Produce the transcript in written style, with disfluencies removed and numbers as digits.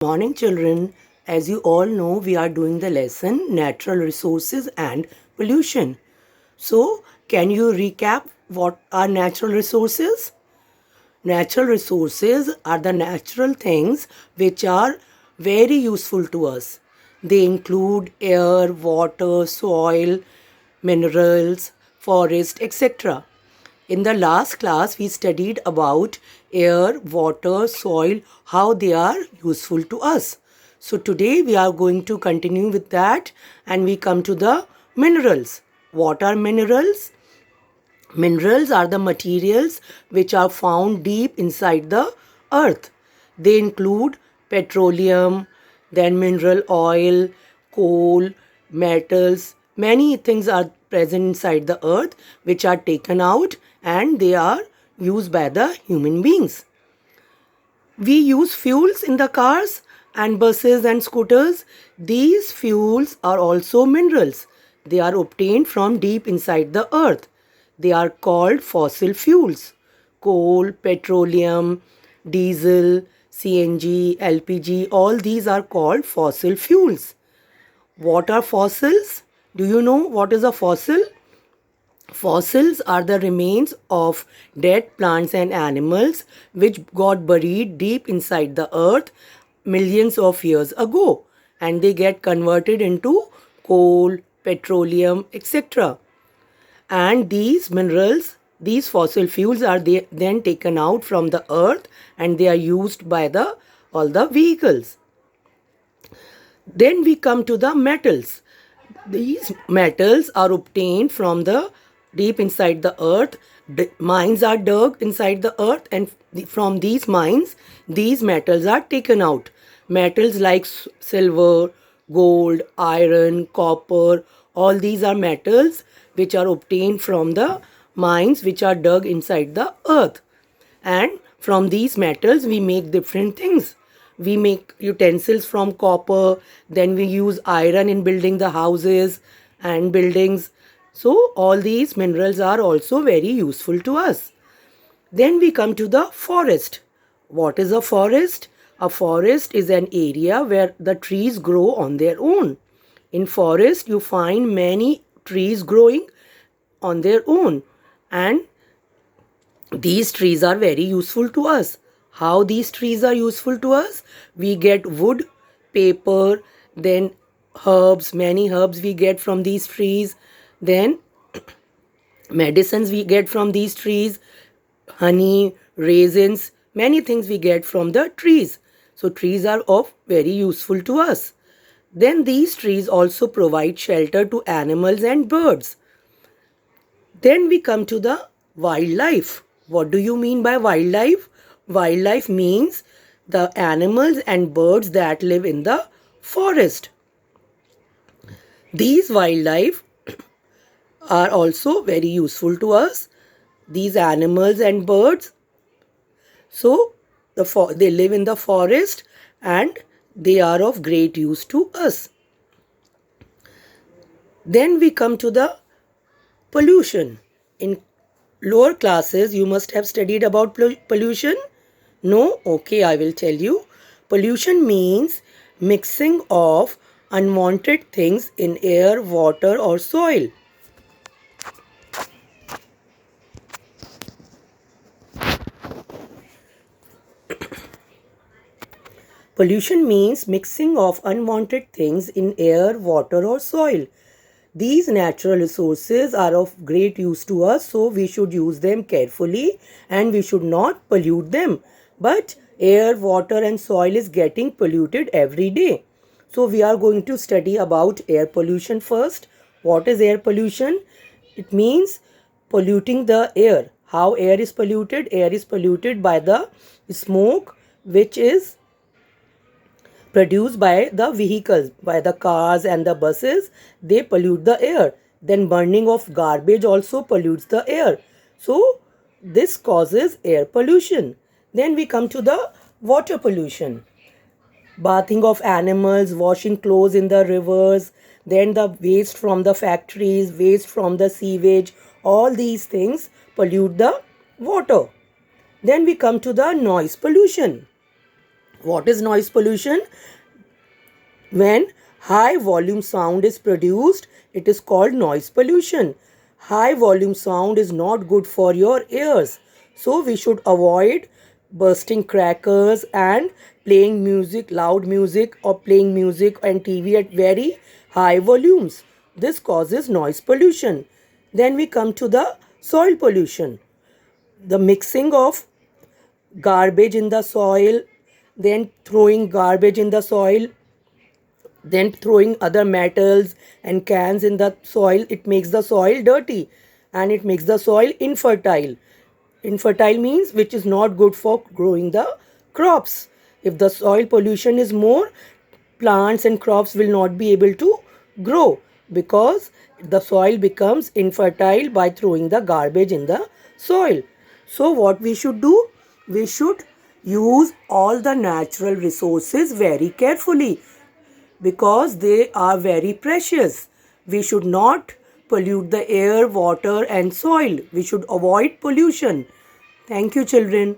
Morning, children. As you all know, we are doing the lesson Natural Resources and Pollution. So, can you recap what are natural resources? Natural resources are the natural things which are very useful to us. They include air, water, soil, minerals, forest, etc. In the last class, we studied about air, water, soil, how they are useful to us. So today we are going to continue with that and we come to the minerals. What are minerals? Minerals are the materials which are found deep inside the earth. They include petroleum, then mineral oil, coal, metals. Many things are present inside the earth which are taken out and they are used by the human beings. We use fuels in the cars and buses and scooters. These fuels are also minerals. They are obtained from deep inside the earth. They are called fossil fuels. Coal, petroleum, diesel, CNG, LPG, all these are called fossil fuels. What are fossils? Do you know what is a fossil? Fossils are the remains of dead plants and animals which got buried deep inside the earth millions of years ago and they get converted into coal, petroleum, etc. And these minerals, these fossil fuels are then taken out from the earth and they are used by all the vehicles. Then we come to the metals. These metals are obtained from the deep inside the earth. Mines are dug inside the earth, and from these mines, these metals are taken out. Metals like silver, gold, iron, copper, all these are metals which are obtained from the mines which are dug inside the earth. And from these metals, we make different things. We make utensils from copper, then we use iron in building the houses and buildings. So all these minerals are also very useful to us. Then we come to the forest. What is a forest? A forest is an area where the trees grow on their own. In forest you find many trees growing on their own, and these trees are very useful to us. How these trees are useful to us? We get wood, paper, then herbs, many herbs we get from these trees, then medicines we get from these trees, honey, raisins, many things we get from the trees. So trees are of very useful to us. Then these trees also provide shelter to animals and birds. Then we come to the wildlife. What do you mean by wildlife? Wildlife means the animals and birds that live in the forest. These wildlife are also very useful to us. These animals and birds, so they live in the forest and they are of great use to us. Then we come to the pollution. In lower classes, you must have studied about pollution. No? Okay, I will tell you. Pollution means mixing of unwanted things in air, water, or soil. Pollution means mixing of unwanted things in air, water, or soil. These natural resources are of great use to us, so we should use them carefully and we should not pollute them. But air, water, and soil is getting polluted every day. So we are going to study about air pollution first. What is air pollution? It means polluting the air. How air is polluted? Air is polluted by the smoke which is produced by the vehicles, by the cars and the buses. They pollute the air. Then burning of garbage also pollutes the air. So this causes air pollution. Then we come to the water pollution. Bathing of animals, washing clothes in the rivers, then the waste from the factories, waste from the sewage, all these things pollute the water. Then we come to the noise pollution. What is noise pollution? When high volume sound is produced, it is called noise pollution. High volume sound is not good for your ears. So we should avoid bursting crackers and playing music, loud music, or playing music and TV at very high volumes. This causes noise pollution. Then we come to the soil pollution. The mixing of garbage in the soil, then throwing garbage in the soil, then throwing other metals and cans in the soil, it makes the soil dirty and it makes the soil infertile. Infertile means which is not good for growing the crops. If the soil pollution is more, plants and crops will not be able to grow because the soil becomes infertile by throwing the garbage in the soil. So what we should do? We should use all the natural resources very carefully because they are very precious. We should not pollute the air, water, and soil. We should avoid pollution. Thank you, children.